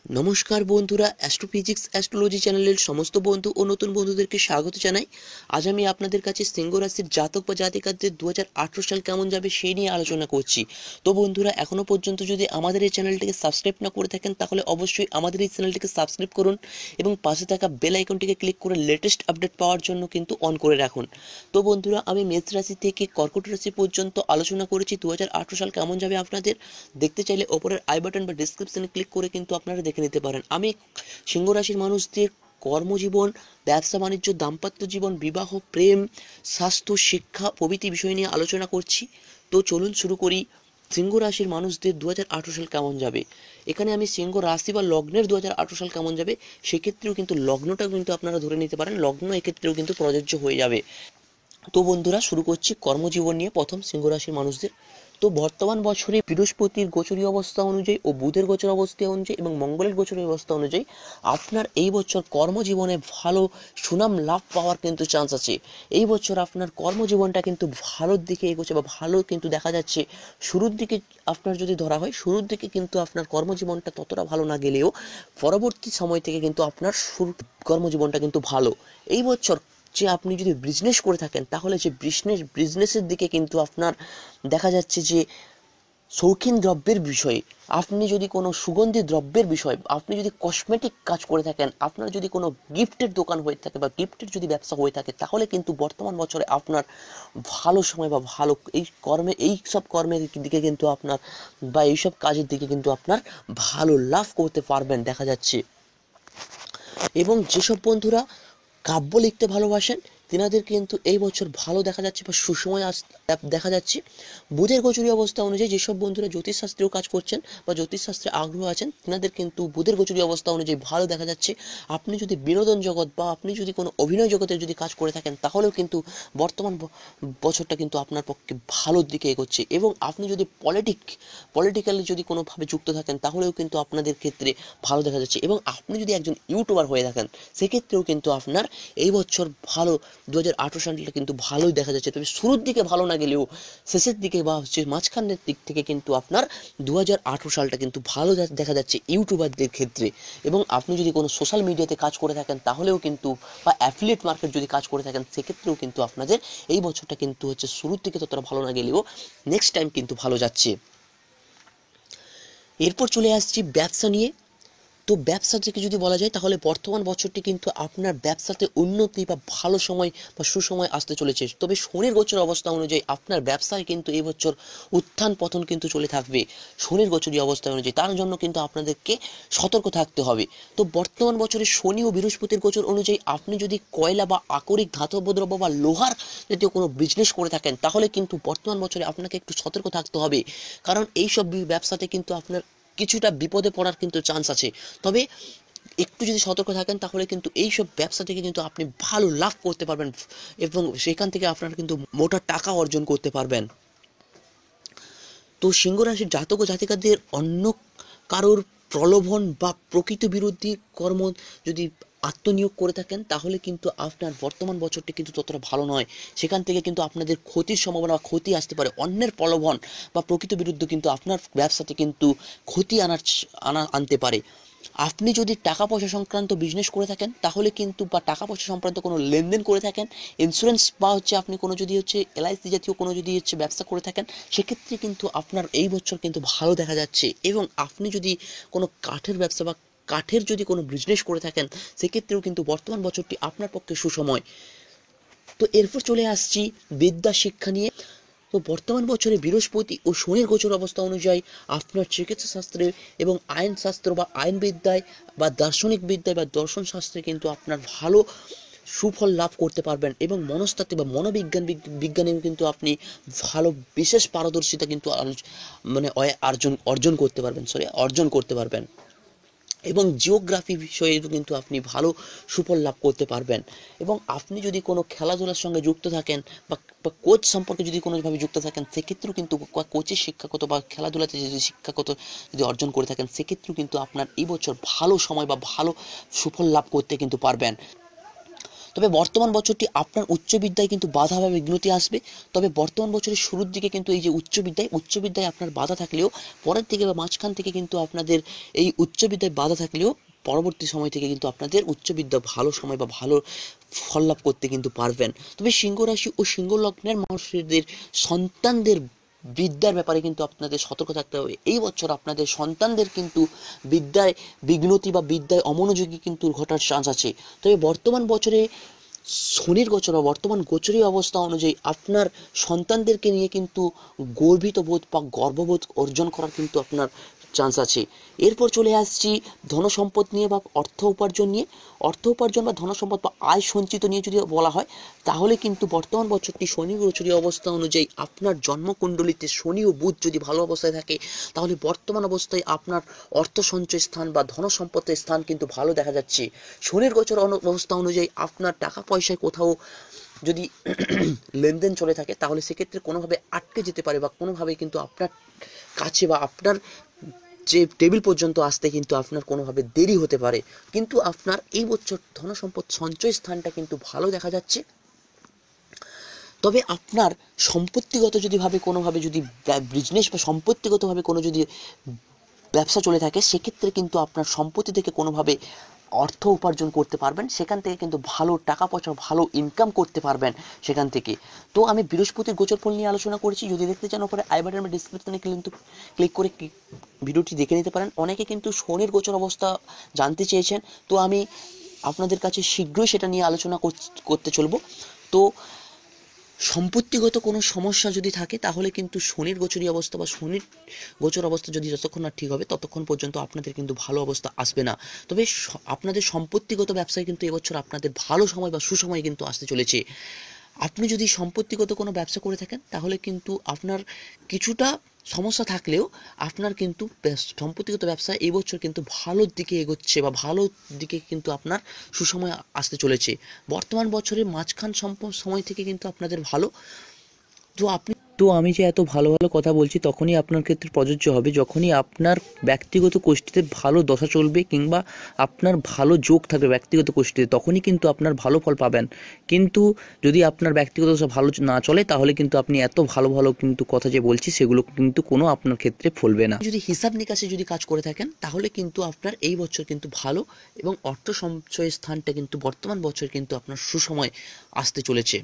নমস্কার বন্ধুরা, astrophysics astrology চ্যানেলের সমস্ত বন্ধু ও নতুন বন্ধুদেরকে স্বাগত জানাই। আজ আমি আপনাদের কাছে সিংহ রাশির জাতক বা জাতিকাদের 2018 সাল কেমন যাবে সেই নিয়ে আলোচনা করছি। তো বন্ধুরা, এখনো পর্যন্ত যদি আমাদের এই চ্যানেলটিকে সাবস্ক্রাইব না করে থাকেন তাহলে অবশ্যই আমাদের এই চ্যানেলটিকে সাবস্ক্রাইব করুন এবং পাশে থাকা বেল আইকনটিকে ক্লিক করে লেটেস্ট আপডেট পাওয়ার জন্য কিন্তু অন করে রাখুন। তো বন্ধুরা, আমি মেষ রাশি থেকে কর্কট রাশি পর্যন্ত আলোচনা করেছি 2018 সাল কেমন যাবে আপনাদের। দেখতে চাইলে ওপরের আই বাটন বা ডিসক্রিপশনে ক্লিক করে কিন্তু আপনারা দেখে নিতে পারেন। আমি সিংহ রাশির মানুষদের কর্মজীবন, ব্যবসা বাণিজ্য, দাম্পত্য জীবন, বিবাহ, প্রেম, স্বাস্থ্য, শিক্ষা প্রভৃতি বিষয় নিয়ে আলোচনা করছি। তো চলুন শুরু করি। সিংহ রাশির মানুষদের 2018 সাল কেমন যাবে। এখানে আমি সিংহ রাশি বা লগ্নের 2018 সাল কেমন যাবে সেক্ষেত্রেও কিন্তু লগ্নটা কিন্তু আপনারা ধরে নিতে পারেন, লগ্ন এক্ষেত্রেও কিন্তু প্রযোজ্য হয়ে যাবে। তো বন্ধুরা, শুরু করছি কর্মজীবন নিয়ে। প্রথম, সিংহ রাশির মানুষদের তো বর্তমান বছরে বৃহস্পতির গোচরীয় অবস্থা অনুযায়ী ও বুধের গোচর অবস্থা অনুযায়ী এবং মঙ্গলের গোচরীয় অবস্থা অনুযায়ী আপনার এই বছর কর্মজীবনে ভালো সুনাম লাভ পাওয়ার কিন্তু চান্স আছে। এই বছর আপনার কর্মজীবনটা কিন্তু ভালোর দিকে এগোচ্ছে বা ভালো কিন্তু দেখা যাচ্ছে। শুরুর দিকে আপনার যদি ধরা হয়, শুরুর দিকে কিন্তু আপনার কর্মজীবনটা ততটা ভালো না গেলেও পরবর্তী সময় থেকে কিন্তু আপনার কর্মজীবনটা কিন্তু ভালো। এই বছর যে আপনি যদি বিজনেস করে থাকেন তাহলে যে বিজনেসের দিকে কিন্তু আপনার দেখা যাচ্ছে যে শৌখিন দ্রব্যের বিষয়ে, আপনি যদি কোনো সুগন্ধি দ্রব্যের বিষয়, আপনি যদি কসমেটিক কাজ করে থাকেন, আপনার যদি কোনো গিফটের দোকান হয়ে থাকে বা গিফটের যদি ব্যবসা হয়ে থাকে তাহলে কিন্তু বর্তমান বছরে আপনার ভালো সময় বা ভালো এই সব কর্মের দিকে কিন্তু আপনার বা এইসব কাজের দিকে কিন্তু আপনার ভালো লাভ করতে পারবেন দেখা যাচ্ছে। এবং যেসব বন্ধুরা কাব্য লিখতে ভালোবাসেন তিনাদের কিন্তু এই বছর ভালো দেখা যাচ্ছে বা সুসময় দেখা যাচ্ছে। বুধের গোচরীয় অবস্থা অনুযায়ী যেসব বন্ধুরা জ্যোতিষশাস্ত্রেও কাজ করছেন বা জ্যোতিষশাস্ত্রে আগ্রহ আছেন তিনাদের কিন্তু বুধের গোচরীয় অবস্থা অনুযায়ী ভালো দেখা যাচ্ছে। আপনি যদি বিনোদন জগৎ বা আপনি যদি কোনো অভিনয় জগতে যদি কাজ করে থাকেন তাহলেও কিন্তু বর্তমান বছরটা কিন্তু আপনার পক্ষে ভালোর দিকে এগোচ্ছে। এবং আপনি যদি পলিটিক্যালি যদি কোনোভাবে যুক্ত থাকেন তাহলেও কিন্তু আপনাদের ক্ষেত্রে ভালো দেখা যাচ্ছে। এবং আপনি যদি একজন ইউটিউবার হয়ে থাকেন সেক্ষেত্রেও কিন্তু আপনার এই বছর ভালো 2018 সালটা কিন্তু ভালোই দেখা যাচ্ছে। তবে শুরুর দিকে ভালো না গেলেও শেষের দিকে বা হচ্ছে মাঝখানের দিক থেকে কিন্তু আপনার 2018 সালটা কিন্তু ভালো দেখা যাচ্ছে ইউটিউবারদের ক্ষেত্রে। এবং আপনি যদি কোনো সোশ্যাল মিডিয়াতে কাজ করে থাকেন তাহলেও কিন্তু বা অ্যাফিলিয়েট মার্কেট যদি কাজ করে থাকেন সেক্ষেত্রেও কিন্তু আপনাদের এই বছরটা কিন্তু হচ্ছে শুরুর দিকে ততটা ভালো না গেলেও নেক্সট টাইম কিন্তু ভালো যাচ্ছে। এরপর চলে আসছি ব্যবসা নিয়ে। তো ব্যবসা থেকে যদি বলা যায় তাহলে বর্তমান বছরটি কিন্তু আপনার ব্যবসাতে উন্নতি বা ভালো সময় বা সুসময় আসতে চলেছে। তবে শনির গোচর অবস্থা অনুযায়ী আপনার ব্যবসায় কিন্তু এই বছর উত্থান পতন কিন্তু চলে থাকবে শনির গোচরীয় অবস্থা অনুযায়ী। তার জন্য কিন্তু আপনাদেরকে সতর্ক থাকতে হবে। তো বর্তমান বছরে শনি ও বৃহস্পতির গোচর অনুযায়ী আপনি যদি কয়লা বা আকরিক ধাতব দ্রব্য বা লোহার জাতীয় কোনো বিজনেস করে থাকেন তাহলে কিন্তু বর্তমান বছরে আপনাকে একটু সতর্ক থাকতে হবে। কারণ এইসব ব্যবসাতে কিন্তু আপনার কিছুটা বিপদে পড়ার কিন্তু চান্স আছে। তবে একটু যদি সতর্ক থাকেন তাহলে কিন্তু এইসব ব্যবসা থেকে কিন্তু আপনি ভালো লাভ করতে পারবেন এবং সেখান থেকে আপনারা কিন্তু মোটা টাকা অর্জন করতে পারবেন। তো সিংহ রাশির জাতক ও জাতিকাদের অন্য কারোর প্রলোভন বা প্রকৃত বিরোধী কর্ম যদি আত্মনিয়োগ করে থাকেন তাহলে কিন্তু আপনার বর্তমান বছরটি কিন্তু ততটা ভালো নয়। সেখান থেকে কিন্তু আপনাদের ক্ষতির সম্ভাবনা বা ক্ষতি আসতে পারে। অন্যের প্রলোভন বা প্রকৃত বিরুদ্ধে কিন্তু আপনার ব্যবসাতে কিন্তু ক্ষতি আনতে পারে। আপনি যদি টাকা পয়সা সংক্রান্ত বিজনেস করে থাকেন তাহলে কিন্তু বা টাকা পয়সা সংক্রান্ত কোনো লেনদেন করে থাকেন, ইন্স্যুরেন্স বা হচ্ছে আপনি কোনো যদি হচ্ছে এলআইসি জাতীয় কোনো যদি হচ্ছে ব্যবসা করে থাকেন সেক্ষেত্রে কিন্তু আপনার এই বছর কিন্তু ভালো দেখা যাচ্ছে। এবং আপনি যদি কোনো কাঠের ব্যবসা বা কাঠের যদি কোনো বিজনেস করে থাকেন সেক্ষেত্রেও কিন্তু বর্তমান বছরটি আপনার পক্ষে সুসময়। তো এরপর চলে আসছি বিদ্যা শিক্ষা নিয়ে। তো বর্তমান বছরে বৃহস্পতি ও শনির গোচর অবস্থা অনুযায়ী আপনার চিকিৎসা শাস্ত্রে এবং আইন শাস্ত্র বা আইন বিদ্যায় বা দার্শনিক বিদ্যায় বা দর্শন শাস্ত্রে কিন্তু আপনার ভালো সুফল লাভ করতে পারবেন। এবং মনস্তাত্ত্বিক বা বিজ্ঞানেও কিন্তু আপনি ভালো বিশেষ পারদর্শিতা কিন্তু মানে অর্জন করতে পারবেন। এবং জিওগ্রাফি বিষয়ে কিন্তু আপনি ভালো সুফল লাভ করতে পারবেন। এবং আপনি যদি কোনো খেলাধুলার সঙ্গে যুক্ত থাকেন বা কোচ সম্পর্কে যদি কোনোভাবে যুক্ত থাকেন সেক্ষেত্রেও কিন্তু কোচের শিক্ষাগত বা খেলাধুলাতে যদি শিক্ষাগত যদি অর্জন করে থাকেন সেক্ষেত্রেও কিন্তু আপনার এই বছর ভালো সময় বা ভালো সুফল লাভ করতে কিন্তু পারবেন। তবে বর্তমান বছরটি আপনার উচ্চ বিদ্যায় কিন্তু বাধা বা বিঘ্নতি আসবে। তবে বর্তমান বছরের শুরুর দিকে কিন্তু এই যে উচ্চ বিদ্যায় আপনার বাধা থাকলেও পরের দিকে বা মাঝখান থেকে কিন্তু আপনাদের এই উচ্চ বিদ্যায় বাধা থাকলেও পরবর্তী সময় থেকে কিন্তু আপনাদের উচ্চ বিদ্যা ভালো সময় বা ভালো ফল লাভ করতে কিন্তু পারবেন। তবে সিংহ রাশি ও সিংহ লগ্নের মানুষদের সন্তানদের বিদ্যার ব্যাপারে কিন্তু আপনাদের সতর্ক থাকতে হবে। এই বছর আপনাদের সন্তানদের কিন্তু বিদ্যায় বিঘ্নতি বা বিদ্যায় অমনোযোগী কিন্তু ঘটার চান্স আছে। তবে বর্তমান বছরে শনির গোচর বা বর্তমান গোচরী অবস্থা অনুযায়ী আপনার সন্তানদেরকে নিয়ে কিন্তু গর্বিত বোধ বা গর্ববোধ অর্জন করার কিন্তু আপনার চান্স আছে। এরপর চলে আসছি ধনসম্পদ নিয়ে বা অর্থ উপার্জন নিয়ে। অর্থ উপার্জন বা ধনসম্পদ বা আয় সঞ্চিত নিয়ে যদি বলা হয়, তাহলে কিন্তু বর্তমান বছরটি শনি গোচরী অবস্থা অনুযায়ী আপনার জন্মকুণ্ডলিতে শনি ও বুধ যদি ভালো অবস্থায় থাকে, তাহলে বর্তমান অবস্থায় আপনার অর্থ সঞ্চয় স্থান বা ধনসম্পদের স্থান কিন্তু ভালো দেখা যাচ্ছে। শনির গোচর অবস্থা অনুযায়ী আপনার টাকা পয়সায় কোথাও যদি লেনদেন চলে থাকে, তাহলে সেক্ষেত্রে কোনোভাবে আটকে যেতে পারে বা কোনোভাবে কিন্তু আপনার কাছে বা আপনার যে টেবিল পর্যন্ত আসতে কিন্তু আপনার কোনোভাবে দেরি হতে পারে। কিন্তু আপনার এই বছর ধনসম্পদ সঞ্চয় স্থানটা কিন্তু ভালো দেখা যাচ্ছে। তবে আপনার সম্পত্তিগত যদি ভাবে কোনোভাবে যদি বিজনেস বা সম্পত্তিগতভাবে কোনো যদি ব্যবসা চলে থাকে, সেক্ষেত্রে কিন্তু আপনার সম্পত্তি থেকে কোনোভাবে অর্থ উপার্জন করতে পারবেন, সেখান থেকে কিন্তু ভালো টাকা পয়সা ভালো ইনকাম করতে পারবেন সেখান থেকে। তো আমি বৃহস্পতির গোচর ফল নিয়ে আলোচনা করেছি। যদি দেখতে চান ওপরে আই বাটনের ডিসক্রিপশনে কিন্তু ক্লিক করে ভিডিওটি দেখে নিতে পারেন। অনেকে কিন্তু শনির গোচর অবস্থা জানতে চেয়েছেন, তো আমি আপনাদের কাছে শীঘ্রই সেটা নিয়ে আলোচনা করতে চলবো। তো সম্পত্তিগত কোনো সমস্যা যদি থাকে, তাহলে কিন্তু শনির গোচরী অবস্থা বা শনির গোচর অবস্থা যদি যতক্ষণ না ঠিক হবে, ততক্ষণ পর্যন্ত আপনাদের কিন্তু ভালো অবস্থা আসবে না। তবে আপনাদের সম্পত্তিগত ব্যবসায় কিন্তু এবছর আপনাদের ভালো সময় বা সুসময় কিন্তু আসতে চলেছে। আপনি যদি সম্পত্তিগত কোনো ব্যবসা করে থাকেন, তাহলে কিন্তু আপনার কিছুটা সমস্যা থাকলেও আপনার কিন্তু সম্পত্তিগত ব্যবসা এই বছর কিন্তু ভালোর দিকে এগোচ্ছে বা ভালো দিকে কিন্তু আপনার সুসময় আসতে চলেছে। বর্তমান বছরের মাঝখান সময় থেকে কিন্তু আপনাদের ভালো। তো আমি যে এত ভালো ভালো কথা বলছি, তখনই আপনার ক্ষেত্রে প্রযোজ্য হবে যখনই আপনার ব্যক্তিগত কোষ্ঠীতে ভালো দশা চলবে কিংবা আপনার ভালো যোগ থাকবে ব্যক্তিগত কোষ্ঠীতে, তখনই কিন্তু আপনার ভালো ফল পাবেন। কিন্তু যদি আপনার ব্যক্তিগত দশা ভালো না চলে, তাহলে কিন্তু আপনি এত ভালো ভালো কিন্তু কথা যে বলছি, সেগুলো কিন্তু কোনো আপনার ক্ষেত্রে ফলবে না। যদি হিসাব নিকাশে যদি কাজ করে থাকেন, তাহলে কিন্তু আপনার এই বছর কিন্তু ভালো এবং অর্থ সঞ্চয়ের স্থানটা কিন্তু বর্তমান বছর কিন্তু আপনার সুসময় আসতে চলেছে।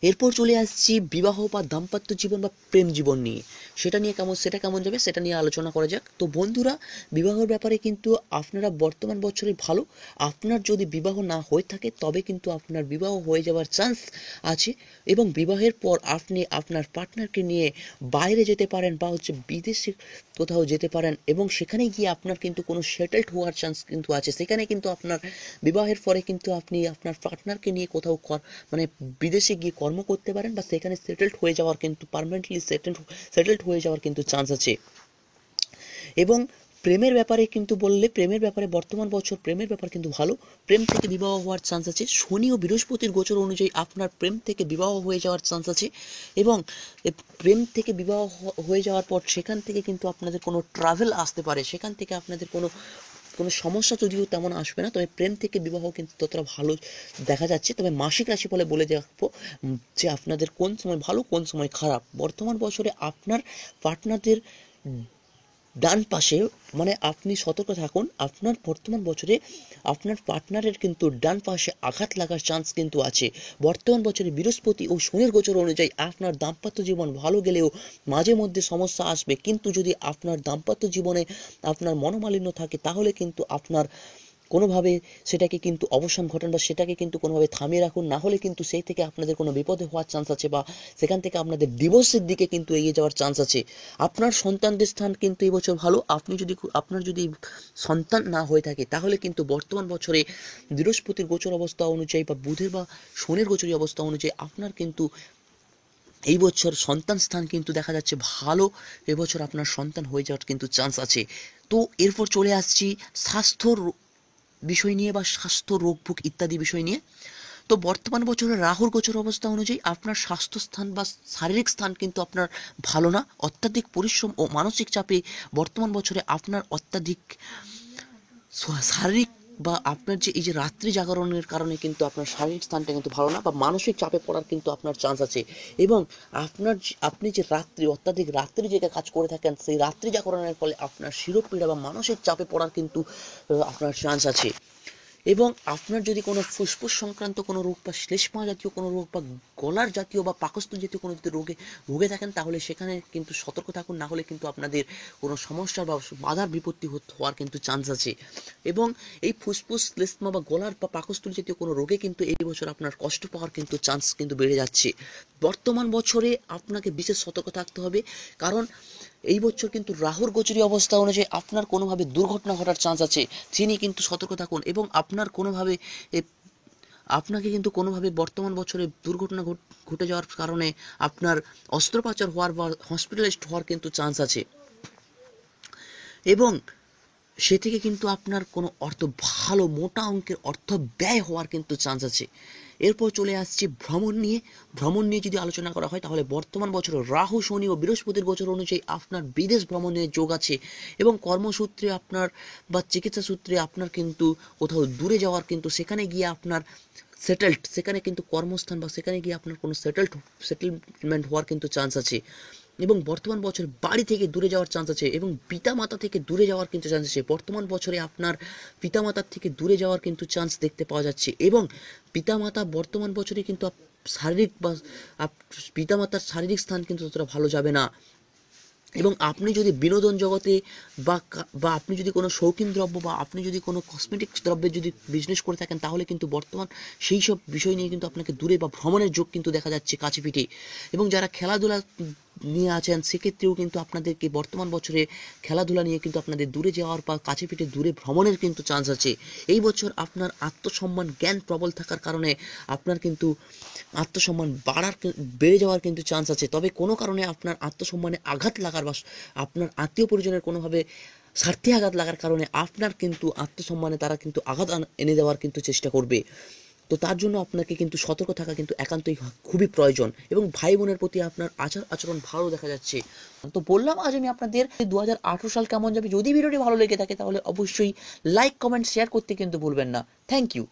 এরপর চলে আসছি বিবাহ বা দাম্পত্য জীবন বা প্রেম জীবন নিয়ে। সেটা কেমন যাবে সেটা নিয়ে আলোচনা করা যাক। তো বন্ধুরা, বিবাহের ব্যাপারে কিন্তু আপনারা বর্তমান বছরে ভালো। আপনার যদি বিবাহ না হয়ে থাকে, তবে কিন্তু আপনার বিবাহ হয়ে যাওয়ার চান্স আছে এবং বিবাহের পর আপনি আপনার পার্টনারকে নিয়ে বাইরে যেতে পারেন বা বিদেশে কোথাও যেতে পারেন এবং সেখানে গিয়ে আপনার কিন্তু কোনো সেটেলড হওয়ার চান্স কিন্তু আছে। সেখানে কিন্তু আপনার বিবাহের পরে কিন্তু আপনি আপনার পার্টনারকে নিয়ে কোথাও মানে বিদেশে গিয়ে কর্ম করতে পারেন বা সেখানে সেটেলড হয়ে যাওয়ার কিন্তু পার্মানেন্টলি সেটেলড হয়ে যাওয়ার কিন্তু চান্স আছে। এবং প্রেমের ব্যাপারে কিন্তু প্রেমের ব্যাপারে বর্তমান বছর প্রেমের ব্যাপার কিন্তু ভালো। প্রেম থেকে বিবাহ হওয়ার চান্স আছে। শনি ও বৃহস্পতির গোচর অনুযায়ী আপনার প্রেম থেকে বিবাহ হয়ে যাওয়ার চান্স আছে এবং প্রেম থেকে বিবাহ হয়ে যাওয়ার পর সেখান থেকে কিন্তু আপনাদের কোনো ট্রাভেল আসতে পারে, সেখান থেকে আপনাদের কোনো সমস্যা যদিও তেমন আসবে না। তবে প্রেম থেকে বিবাহ কিন্তু ততটা ভালো দেখা যাচ্ছে। তবে মাসিক রাশিফলে বলে রাখবো যে আপনাদের কোন সময় ভালো কোন সময় খারাপ। বর্তমান বছরে আপনার পার্টনারদের ডান পাশে, মানে আপনি সতর্ক থাকুন, আপনার বর্তমান বছরে আপনার পার্টনারের কিন্তু ডান পাশে আঘাত লাগার চান্স কিন্তু আছে। বর্তমান বছরে বৃহস্পতি ও শনির গোচর অনুযায়ী আপনার দাম্পত্য জীবন ভালো গেলেও মাঝে মধ্যে সমস্যা আসবে। কিন্তু যদি আপনার দাম্পত্য জীবনে আপনার মনোমালিন্য থাকে, তাহলে কিন্তু আপনার কোনোভাবে সেটাকে কিন্তু অবসান ঘটান বা সেটাকে কিন্তু কোনোভাবে থামিয়ে রাখুন। না হলে কিন্তু সেই থেকে আপনাদের কোনো বিপদে হওয়ার চান্স আছে বা সেখান থেকে আপনাদের ডিভোর্সের দিকে কিন্তু এগিয়ে যাওয়ার চান্স আছে। আপনার সন্তানদের স্থান কিন্তু এই বছর ভালো। আপনার যদি সন্তান না হয়ে থাকে, তাহলে কিন্তু বর্তমান বছরে বৃহস্পতির গোচর অবস্থা অনুযায়ী বা বুধের বা শনির গোচরী অবস্থা অনুযায়ী আপনার কিন্তু এই বছর সন্তান স্থান কিন্তু দেখা যাচ্ছে ভালো। এবছর আপনার সন্তান হয়ে যাওয়ার কিন্তু চান্স আছে। তো এরপর চলে আসছি স্বাস্থ্যর বিষয় নিয়ে বা স্বাস্থ্য রোগ ভোগ ইত্যাদি বিষয় নিয়ে। তো বর্তমান বছরে রাহুর গোচর অবস্থা অনুযায়ী আপনার স্বাস্থ্য স্থান বা শারীরিক স্থান কিন্তু আপনার ভালো না। অত্যাধিক পরিশ্রম ও মানসিক চাপে বর্তমান বছরে আপনার অত্যাধিক শারীরিক বা আপনার যে এই যে রাত্রি জাগরণের কারণে কিন্তু আপনার শারীরিক স্থানটা কিন্তু ভালো না, বা মানসিক চাপে পড়ার কিন্তু আপনার চান্স আছে। এবং আপনি যে অত্যাধিক রাত্রি জেগে কাজ করে থাকেন, সেই রাত্রি জাগরণের ফলে আপনার শিরোপীড়া বা মানসিক চাপে পড়ার কিন্তু আপনার চান্স আছে। এবং আপনার যদি কোনো ফুসফুস সংক্রান্ত কোনো রোগ বা শ্লেষ্মা জাতীয় কোনো রোগ বা গলার জাতীয় বা পাকস্থলী জাতীয় কোনো যদি রোগে ভুগে থাকেন, তাহলে সেখানে কিন্তু সতর্ক থাকুন, না হলে কিন্তু আপনাদের কোনো সমস্যা বা বাধার বিপত্তি হওয়ার কিন্তু চান্স আছে। এবং এই ফুসফুস শ্লেষ্মা বা গলার বা পাকস্থলী জাতীয় কোনো রোগে কিন্তু এই বছর আপনার কষ্ট পাওয়ার কিন্তু চান্স কিন্তু বেড়ে যাচ্ছে। বর্তমান বছরে আপনাকে বিশেষ সতর্ক থাকতে হবে, কারণ এই বছর কিন্তু রাহুর গোচরী অবস্থা অনুযায়ী আপনার কোনোভাবে দুর্ঘটনা ঘটার চান্স আছে। তিনি কিন্তু সতর্ক থাকুন, এবং আপনাকে কিন্তু কোনোভাবে বর্তমান বছরে দুর্ঘটনা ঘটে যাওয়ার কারণে আপনার অস্ত্রোপচার হওয়ার বা হসপিটালাইজড হওয়ার কিন্তু চান্স আছে। এবং সে থেকে কিন্তু আপনার কোনো ভালো মোটা অঙ্কের অর্থ ব্যয় হওয়ার কিন্তু চান্স আছে। এরপর চলে আসছি ভ্রমণ নিয়ে যদি আলোচনা করা হয়, তাহলে বর্তমান বছরে রাহু, শনি ও বৃহস্পতির গোচর অনুযায়ী আপনার বিদেশ ভ্রমণের যোগ আছে। এবং কর্মসূত্রে আপনার বা চিকিৎসা সূত্রে আপনার কিন্তু কোথাও দূরে যাওয়ার কিন্তু সেখানে গিয়ে আপনার সেখানে কিন্তু কর্মস্থান বা সেখানে গিয়ে আপনার কোনো সেটেলমেন্ট হওয়ার কিন্তু চান্স আছে। এবং বর্তমান বছরে বাড়ি থেকে দূরে যাওয়ার চান্স আছে, এবং পিতামাতা থেকে দূরে যাওয়ার কিন্তু চান্স আছে। বর্তমান বছরে আপনার পিতামাতার থেকে দূরে যাওয়ার কিন্তু চান্স দেখতে পাওয়া যাচ্ছে। এবং পিতামাতা বর্তমান বছরে কিন্তু পিতামাতার শারীরিক স্থান কিন্তু ততটা ভালো যাবে না। এবং আপনি যদি বিনোদন জগতে বা আপনি যদি কোনো শৌখিন দ্রব্য বা আপনি যদি কোনো কসমেটিক্স দ্রব্যের যদি বিজনেস করে থাকেন, তাহলে কিন্তু বর্তমান সেই সব বিষয় নিয়ে কিন্তু আপনাকে দূরে বা ভ্রমণের যোগ কিন্তু দেখা যাচ্ছে কাছে পিঠে। এবং যারা খেলাধুলা নিয়ে আছেন, সেক্ষেত্রেও কিন্তু আপনাদেরকে বর্তমান বছরে খেলাধুলা নিয়ে কিন্তু আপনাদের দূরে যাওয়ার বা কাছে পিঠে দূরে ভ্রমণের কিন্তু চান্স আছে। এই বছর আপনার আত্মসম্মান জ্ঞান প্রবল থাকার কারণে আপনার কিন্তু আত্মসম্মান বেড়ে যাওয়ার কিন্তু চান্স আছে। তবে কোনো কারণে আপনার আত্মসম্মানে আঘাত লাগার বা আপনার আত্মীয় পরিজনের কোনোভাবে স্বার্থে আঘাত লাগার কারণে আপনার কিন্তু আত্মসম্মানে তারা কিন্তু আঘাত এনে দেওয়ার কিন্তু চেষ্টা করবে। তো তার জন্য আপনাকে কিন্তু সতর্ক থাকা কিন্তু একান্তই খুবই প্রয়োজন। এবং ভাই বোনের প্রতি আপনার আচরণ ভালো দেখা যাচ্ছে। তো বললাম আজ আমি আপনাদের 2018 সাল কেমন যাবে। যদি ভিডিওটি ভালো লেগে থাকে তাহলে অবশ্যই লাইক, কমেন্ট, শেয়ার করতে কিন্তু ভুলবেন না। Thank you.